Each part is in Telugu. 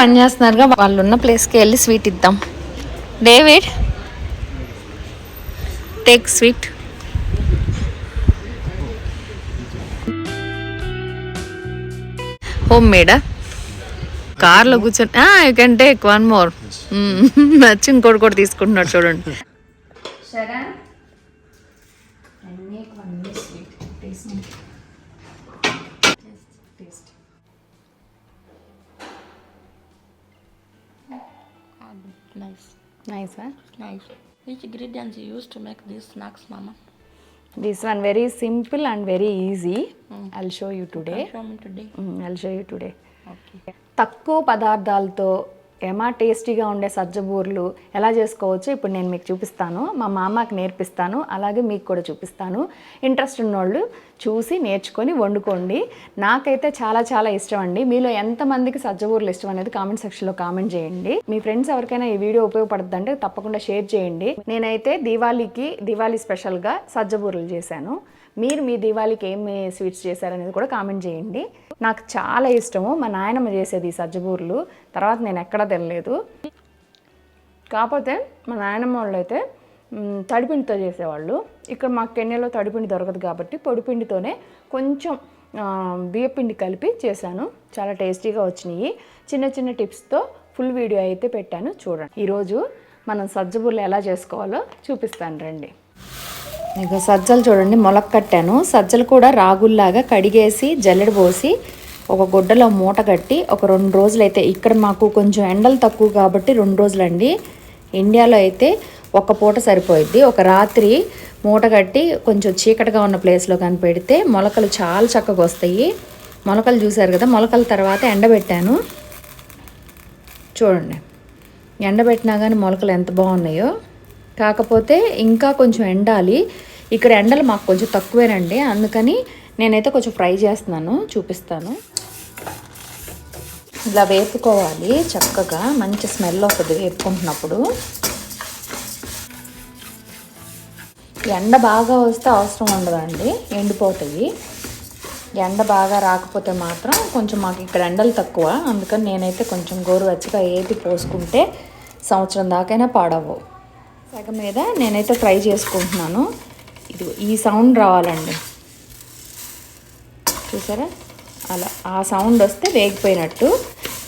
పని చేస్తున్నారుగా, వాళ్ళు ఉన్న ప్లేస్కి వెళ్ళి స్వీట్ ఇద్దాం. David, take sweet. హోమ్ మేడా? కార్లో కూర్చొని you can take one more. నచ్చి ఇంకోటి కూడా తీసుకుంటున్నాడు చూడండి. Nice, huh? Nice. Which ingredients you use to make these snacks, Mama? This one very simple and very easy. I'll show you today. Show me today. I'll show you today. Okay. తక్కువ పదార్థాలతో ఏమా టేస్టీగా ఉండే సజ్జ బూరెలు ఎలా చేసుకోవచ్చో ఇప్పుడు నేను మీకు చూపిస్తాను. మా మామకి నేర్పిస్తాను, అలాగే మీకు కూడా చూపిస్తాను. ఇంట్రెస్ట్ ఉన్నోళ్ళు చూసి నేర్చుకొని వండుకోండి. నాకైతే చాలా చాలా ఇష్టం అండి. మీలో ఎంతమందికి సజ్జ బూరెలు ఇష్టం అనేది కామెంట్ సెక్షన్లో కామెంట్ చేయండి. మీ ఫ్రెండ్స్ ఎవరికైనా ఈ వీడియో ఉపయోగపడుతుందంటే తప్పకుండా షేర్ చేయండి. నేనైతే దీవాళీ స్పెషల్గా సజ్జ బూరెలు చేశాను. మీరు మీ దీవాళీకి ఏమి స్వీట్స్ చేశారనేది కూడా కామెంట్ చేయండి. నాకు చాలా ఇష్టము. మా నాయనమ్మ చేసేది ఈ సజ్జబూర్లు, తర్వాత నేను ఎక్కడా తినలేదు. కాకపోతే మా నాయనమ్మ వాళ్ళు అయితే తడిపిండితో చేసేవాళ్ళు. ఇక్కడ మాకు కెన్యాలో తడిపిండి దొరకదు కాబట్టి పొడిపిండితోనే కొంచెం బియ్యపిండి కలిపి చేశాను. చాలా టేస్టీగా వచ్చినాయి. చిన్న చిన్న టిప్స్తో ఫుల్ వీడియో అయితే పెట్టాను, చూడండి. ఈరోజు మనం సజ్జబూర్లు ఎలా చేసుకోవాలో చూపిస్తాను రండి. ఇక సజ్జలు చూడండి, మొలక కట్టాను. సజ్జలు కూడా రాగుల్లాగా కడిగేసి జల్లెడ పోసి ఒక గుడ్డలో మూట కట్టి ఒక 2 రోజులు అయితే, ఇక్కడ మాకు కొంచెం ఎండలు తక్కువ కాబట్టి 2 రోజులండి. ఇండియాలో అయితే ఒక పూట సరిపోయిద్ది. ఒక రాత్రి మూట కట్టి కొంచెం చీకటిగా ఉన్న ప్లేస్లో కానీ పెడితే మొలకలు చాలా చక్కగా వస్తాయి. మొలకలు చూసారు కదా, మొలకల తర్వాత ఎండబెట్టాను చూడండి. ఎండబెట్టినా కానీ మొలకలు ఎంత బాగున్నాయో. కాకపోతే ఇంకా కొంచెం ఎండాలి. ఇక్కడ ఎండలు మాకు కొంచెం తక్కువేనండి, అందుకని నేనైతే కొంచెం ఫ్రై చేస్తున్నాను, చూపిస్తాను. ఇలా వేపుకోవాలి చక్కగా, మంచి స్మెల్ వస్తుంది వేపుకుంటున్నప్పుడు. ఎండ బాగా వస్తే అవసరం ఉండదండి, ఎండిపోతాయి. ఎండ బాగా రాకపోతే మాత్రం కొంచెం మాకు ఇక్కడ ఎండలు తక్కువ, అందుకని నేనైతే కొంచెం గోరువెచ్చగా ఏపి పోసుకుంటే సంవత్సరం దాకైనా పాడవు. సగం మీద నేనైతే ఫ్రై చేసుకుంటున్నాను. ఇది ఈ సౌండ్ రావాలండి, చూసారా? అలా ఆ సౌండ్ వస్తే వేగిపోయినట్టు.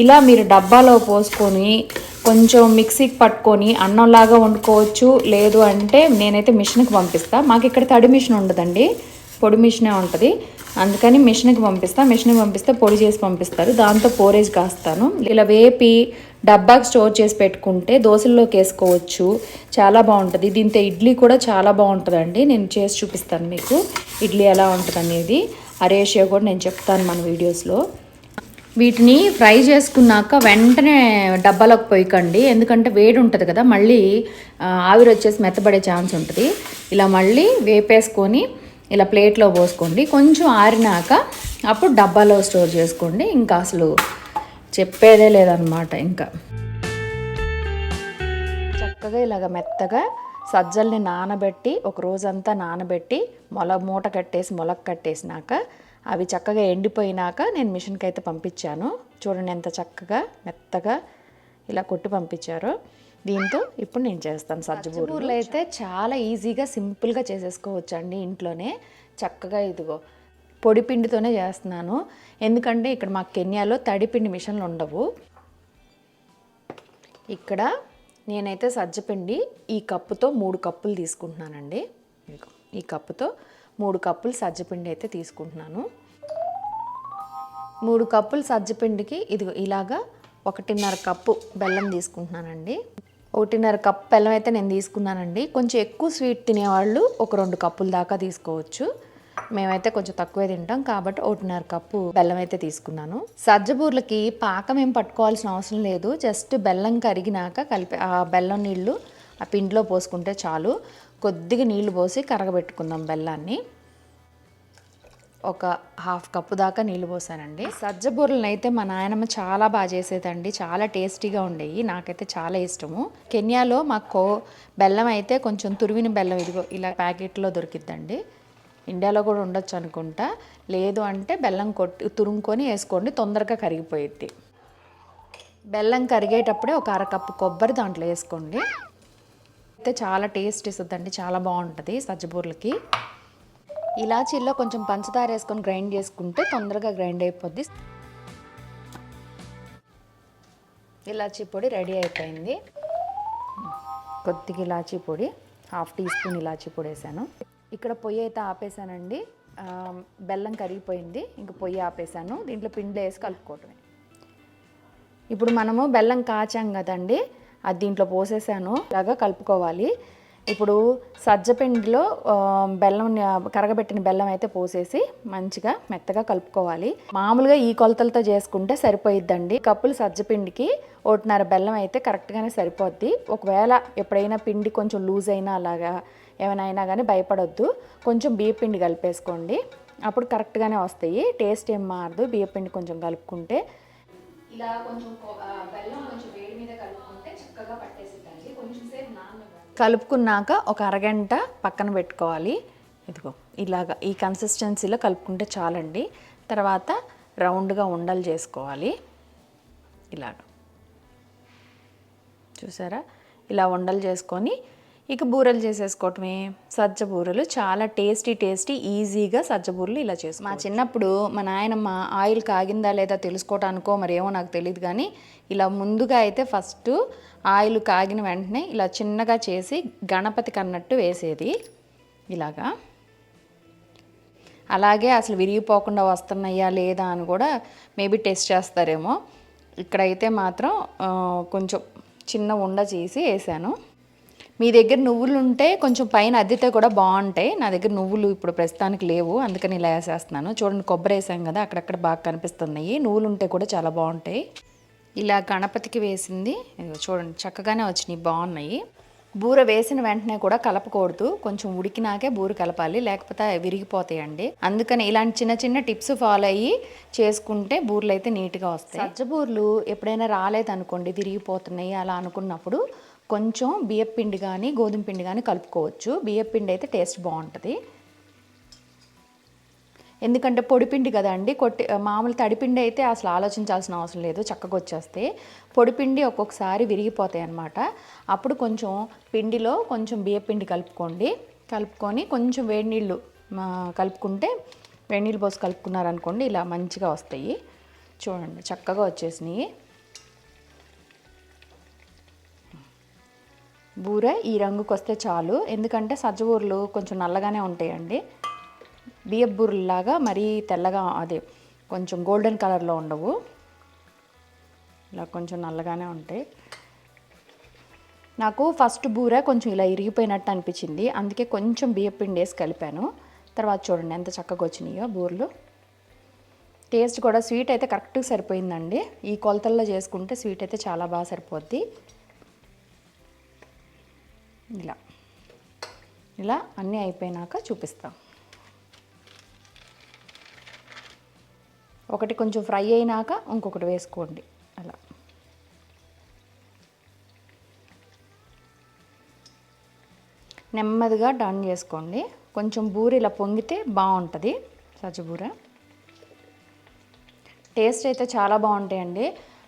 ఇలా మీరు డబ్బాలో పోసుకొని కొంచెం మిక్సీకి పట్టుకొని అన్నంలాగా వండుకోవచ్చు. లేదు అంటే నేనైతే మిషన్కి పంపిస్తాను. మాకు ఇక్కడ తడి మిషన్ ఉండదండి, పొడి మిషనే ఉంటుంది. అందుకని మిషన్కి పంపిస్తే పొడి చేసి పంపిస్తారు. దాంతో పోరేజ్ కాస్తాను. ఇలా వేపి డబ్బాకి స్టోర్ చేసి పెట్టుకుంటే దోశల్లోకి వేసుకోవచ్చు, చాలా బాగుంటుంది. దీంతో ఇడ్లీ కూడా చాలా బాగుంటుందండి. నేను చేసి చూపిస్తాను మీకు ఇడ్లీ ఎలా ఉంటుంది అనేది. ఆ రేషియో కూడా నేను చెప్తాను మన వీడియోస్లో. వీటిని ఫ్రై చేసుకున్నాక వెంటనే డబ్బాలోకి పోయకండి, ఎందుకంటే వేడి ఉంటుంది కదా, మళ్ళీ ఆవిరి వచ్చేసి మెత్తబడే ఛాన్స్ ఉంటుంది. ఇలా మళ్ళీ వేపేసుకొని ఇలా ప్లేట్లో పోసుకోండి. కొంచెం ఆరినాక అప్పుడు డబ్బాలో స్టోర్ చేసుకోండి. ఇంకా అసలు చెప్పేదే లేదనమాట. ఇంకా చక్కగా ఇలాగ మెత్తగా సజ్జల్ని నానబెట్టి ఒక రోజంతా నానబెట్టి మూట కట్టేసి మొలక కట్టేసినాక అవి చక్కగా ఎండిపోయినాక నేను మిషన్కి అయితే పంపించాను. చూడండి ఎంత చక్కగా మెత్తగా ఇలా కొట్టి పంపించారో. దీంతో ఇప్పుడు నేను చేస్తాను సజ్జబూరెలు. అయితే చాలా ఈజీగా సింపుల్గా చేసేసుకోవచ్చు అండి ఇంట్లోనే. చక్కగా ఇదిగో పొడి పిండితోనే చేస్తున్నాను, ఎందుకంటే ఇక్కడ మాకు కెన్యాలో తడిపిండి మిషన్లు ఉండవు. ఇక్కడ నేనైతే సజ్జపిండి ఈ కప్పుతో 3 కప్పులు తీసుకుంటున్నానండి. ఈ కప్పుతో 3 కప్పులు సజ్జపిండి అయితే తీసుకుంటున్నాను. 3 కప్పులు సజ్జపిండికి ఇదిగో ఇలాగా 1.5 కప్పు బెల్లం తీసుకుంటున్నానండి. 1.5 కప్పు బెల్లం అయితే నేను తీసుకున్నానండి. కొంచెం ఎక్కువ స్వీట్ తినేవాళ్ళు ఒక 2 కప్పుల దాకా తీసుకోవచ్చు. మేమైతే కొంచెం తక్కువే తింటాం కాబట్టి 1.5 కప్పు బెల్లం అయితే తీసుకున్నాను. సజ్జబూర్లకి పాకం ఏం పట్టుకోవాల్సిన అవసరం లేదు, జస్ట్ బెల్లం కరిగినాక కలిపి ఆ బెల్లం నీళ్ళు ఆ పిండిలో పోసుకుంటే చాలు. కొద్దిగా నీళ్లు పోసి కరగబెట్టుకుందాం బెల్లాన్ని. ఒక 1/2 కప్పు దాకా నీళ్ళు పోసానండి. సజ్జబూరెలను అయితే మా నాయనమ్మ చాలా బాగా చేసేదండి, చాలా టేస్టీగా ఉండేవి. నాకైతే చాలా ఇష్టము. కెన్యాలో మాకు బెల్లం అయితే కొంచెం తురిమిన బెల్లం ఇదిగో ఇలా ప్యాకెట్లో దొరికిద్దండి. ఇండియాలో కూడా ఉండొచ్చు అనుకుంటా. లేదు అంటే బెల్లం తురుముకొని వేసుకోండి, తొందరగా కరిగిపోయిద్ది. బెల్లం కరిగేటప్పుడే ఒక అరకప్పు కొబ్బరి దాంట్లో వేసుకోండి. అయితే చాలా టేస్ట్ ఇస్తుందండి, చాలా బాగుంటుంది సజ్జబూర్లకి. ఇలాచీల్లో కొంచెం పంచదార వేసుకొని గ్రైండ్ చేసుకుంటే తొందరగా గ్రైండ్ అయిపోద్ది. ఇలాచీ పొడి రెడీ అయిపోయింది. కొద్దిగా ఇలాచీ పొడి, 1/2 టీ స్పూన్ ఇలాచీ పొడి వేసాను. ఇక్కడ పొయ్యి అయితే ఆపేసానండి. బెల్లం కరిగిపోయింది, ఇంక పొయ్యి ఆపేసాను. దీంట్లో పిండిలో వేసి కలుపుకోవటమే. ఇప్పుడు మనము బెల్లం కాచాం కదండి, అది దీంట్లో పోసేసాను. ఇలాగా కలుపుకోవాలి. ఇప్పుడు సజ్జపిండిలో బెల్లం, కరగబెట్టిన బెల్లం అయితే పోసేసి మంచిగా మెత్తగా కలుపుకోవాలి. మామూలుగా ఈ కొలతలతో చేసుకుంటే సరిపోయిద్దండి. కప్పులు సజ్జపిండికి 1.5 బెల్లం అయితే కరెక్ట్గానే సరిపోద్ది. ఒకవేళ ఎప్పుడైనా పిండి కొంచెం లూజ్ అయినా అలాగా ఏమైనా అయినా కానీ భయపడొద్దు. కొంచెం బియ్యపిండి కలిపేసుకోండి, అప్పుడు కరెక్ట్గానే వస్తాయి. టేస్ట్ ఏం మారదు బియ్యపిండి కొంచెం కలుపుకుంటే. ఇలా కొంచెం బెల్లం కొంచెం వేడి మీద కలుపుకుంటే చక్కగా పట్టేసిద్దండి. కొంచెం సేపు కలుపుకున్నాక ఒక అరగంట పక్కన పెట్టుకోవాలి. ఇదిగో ఇలాగా ఈ కన్సిస్టెన్సీలో కలుపుకుంటే చాలండి. తర్వాత రౌండ్గా ఉండలు చేసుకోవాలి. ఇలాగ చూసారా, ఇలా ఉండలు చేసుకొని ఇక బూరెలు చేసేసుకోవటమే. సజ్జ బూరెలు చాలా టేస్టీ ఈజీగా సజ్జ బూరెలు ఇలా చేసుకో. మా చిన్నప్పుడు మా నాయనమ్మ ఆయిల్ కాగిందా లేదా తెలుసుకోవటానికో మరేమో నాకు తెలియదు, కానీ ఇలా ముందుగా అయితే ఫస్ట్ ఆయిల్ కాగిన వెంటనే ఇలా చిన్నగా చేసి గణపతికి అన్నట్టు వేసేది ఇలాగా. అలాగే అసలు విరిగిపోకుండా వస్తున్నాయా లేదా అని కూడా మేబీ టెస్ట్ చేస్తారేమో. ఇక్కడైతే మాత్రం కొంచెం చిన్న ఉండ చేసి వేసాను. మీ దగ్గర నువ్వులు ఉంటే కొంచెం పైన అద్దితే కూడా బాగుంటాయి. నా దగ్గర నువ్వులు ఇప్పుడు ప్రస్తుతానికి లేవు, అందుకని ఇలా వేసేస్తున్నాను. చూడండి, కొబ్బరి వేసాం కదా, అక్కడక్కడ బాగా కనిపిస్తున్నాయి. నువ్వులు ఉంటే కూడా చాలా బాగుంటాయి. ఇలా గణపతికి వేసింది చూడండి, చక్కగానే వచ్చినాయి, బాగున్నాయి. బూర వేసిన వెంటనే కూడా కలపకూడదు, కొంచెం ఉడికినాకే బూర కలపాలి, లేకపోతే విరిగిపోతాయండి. అందుకని ఇలాంటి చిన్న టిప్స్ ఫాలో అయ్యి చేసుకుంటే బూరెలు అయితే నీట్గా వస్తాయి. సజ్జ బూరెలు ఎప్పుడైనా రాలేదనుకోండి, విరిగిపోతున్నాయి అలా అనుకున్నప్పుడు కొంచెం బియ్యపిండి కానీ గోధుమ పిండి కానీ కలుపుకోవచ్చు. బియ్యపిండి అయితే టేస్ట్ బాగుంటుంది, ఎందుకంటే పొడిపిండి కదా అండి. మామూలు తడిపిండి అయితే అసలు ఆలోచించాల్సిన అవసరం లేదు, చక్కగా వచ్చేస్తే. పొడిపిండి ఒక్కొక్కసారి విరిగిపోతాయి అన్నమాట. అప్పుడు కొంచెం పిండిలో కొంచెం బియ్యపిండి కలుపుకొని కొంచెం వేడి నీళ్ళు కలుపుకుంటే, వేడి నీళ్ళు పోసి కలుపుకున్నారనుకోండి ఇలా మంచిగా వస్తాయి. చూడండి, చక్కగా వచ్చేసినాయి. బూర ఈ రంగుకి వస్తే చాలు, ఎందుకంటే సజ్జ బూరెలు కొంచెం నల్లగానే ఉంటాయండి. బియ్యపు బూరెల్లాగా మరీ తెల్లగా, అదే కొంచెం గోల్డెన్ కలర్లో ఉండవు, ఇలా కొంచెం నల్లగానే ఉంటాయి. నాకు ఫస్ట్ బూర కొంచెం ఇలా ఇరిగిపోయినట్టు అనిపించింది, అందుకే కొంచెం బియ్యపిండి వేసి కలిపాను. తర్వాత చూడండి ఎంత చక్కగా వచ్చినాయో బూరెలు. టేస్ట్ కూడా స్వీట్ అయితే కరెక్ట్గా సరిపోయిందండి. ఈ కొలతల్లో చేసుకుంటే స్వీట్ అయితే చాలా బాగా సరిపోద్ది. ఇలా అన్నీ అయిపోయినాక చూపిస్తాం. ఒకటి కొంచెం ఫ్రై అయినాక ఇంకొకటి వేసుకోండి. అలా నెమ్మదిగా డన్ చేసుకోండి. కొంచెం బూరె ఇలా పొంగితే బాగుంటుంది సజ్జబూర. టేస్ట్ అయితే చాలా బాగుంటాయండి.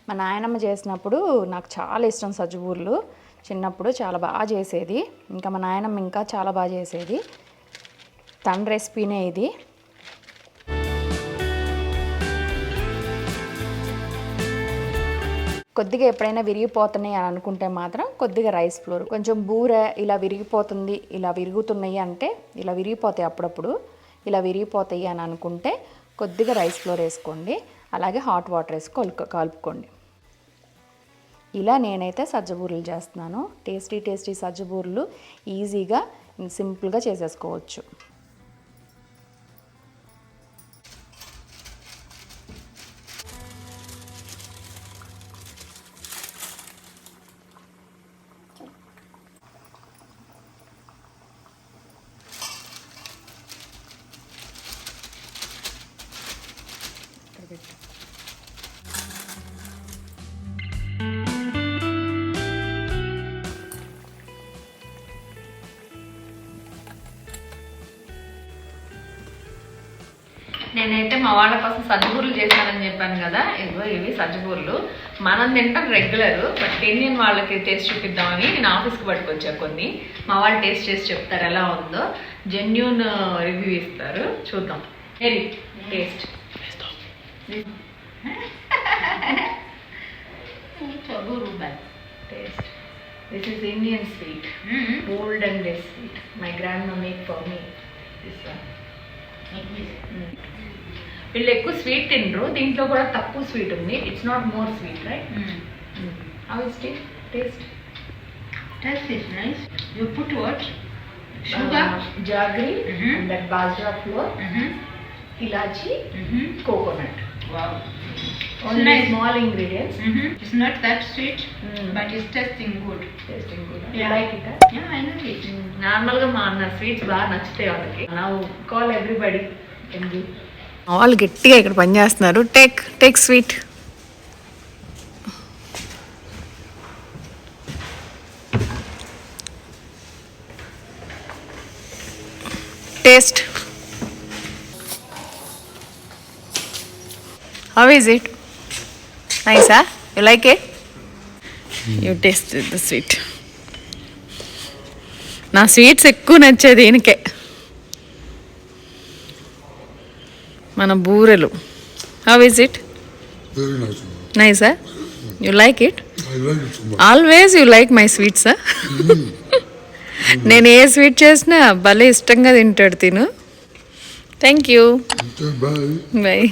మా నాయనమ్మ చేసినప్పుడు నాకు చాలా ఇష్టం సజ్జబూరెలు. చిన్నప్పుడు చాలా బాగా చేసేది. ఇంకా మా నాయనమ్మ ఇంకా చాలా బాగా చేసేది. తన రెసిపీనే ఇది. కొద్దిగా ఎప్పుడైనా విరిగిపోతున్నాయి అని అనుకుంటే మాత్రం కొద్దిగా రైస్ ఫ్లోర్, కొంచెం బూర ఇలా విరిగిపోతుంది, ఇలా విరుగుతున్నాయి అంటే, ఇలా విరిగిపోతాయి అప్పుడప్పుడు, ఇలా విరిగిపోతాయి అని అనుకుంటే కొద్దిగా రైస్ ఫ్లోర్ వేసుకోండి. అలాగే హాట్ వాటర్ వేసి కలుపుకోండి. ఇలా నేనైతే సజ్జబూరెలు చేస్తున్నాను. టేస్టీ సజ్జబూరెలు ఈజీగా సింపుల్గా చేసేసుకోవచ్చు. నేనైతే మా వాళ్ళ కోసం సజ్జబూర్లు చేశానని చెప్పాను కదా, ఇవి సజ్జబూర్లు మనం తింటాం రెగ్యులర్, బట్ ఇండియన్ వాళ్ళకి టేస్ట్ చూపిద్దామని నేను ఆఫీస్కి పట్టుకొచ్చా కొన్ని. మా వాళ్ళు టేస్ట్ చేసి చెప్తారు ఎలా ఉందో, జెన్యూన్ రివ్యూ ఇస్తారు, చూద్దాం. Very taste taste. This is Indian sweet, old and this sweet. My grandma made for me this one. వీళ్ళు ఎక్కువ స్వీట్ తినరు, దీంట్లో కూడా తక్కువ స్వీట్ ఉంది. It's not more sweet, right? How is taste? Taste is nice. You put what? Sugar, jaggery, and that bajra flour, ilachi, coconut. Wow. Only nice. Small ingredients. It's not that sweet, but it's tasting good. Tasting good. Yeah. You like it? Yeah, I like it. నార్మల్గా మా అన్న స్వీట్స్ బాగా నచ్చుతాయి వాళ్ళకి. నా కాల్ ఎవ్రీబడి కెన్ గివ్. వాళ్ళు గట్టిగా ఇక్కడ పనిచేస్తున్నారు. Take sweet. Taste. How is it? నైసా? You like it? You taste the sweet. నా స్వీట్స్ ఎక్కువ నచ్చేది ఈయనకే. మన బూరెలు. How is it? Very nice. నైసా? You like it? I like it so much. Always you like my స్వీట్సా? నేను ఏ స్వీట్ చేసినా భలే ఇష్టంగా తింటాడు తిను. Thank you. Okay, bye. Bye.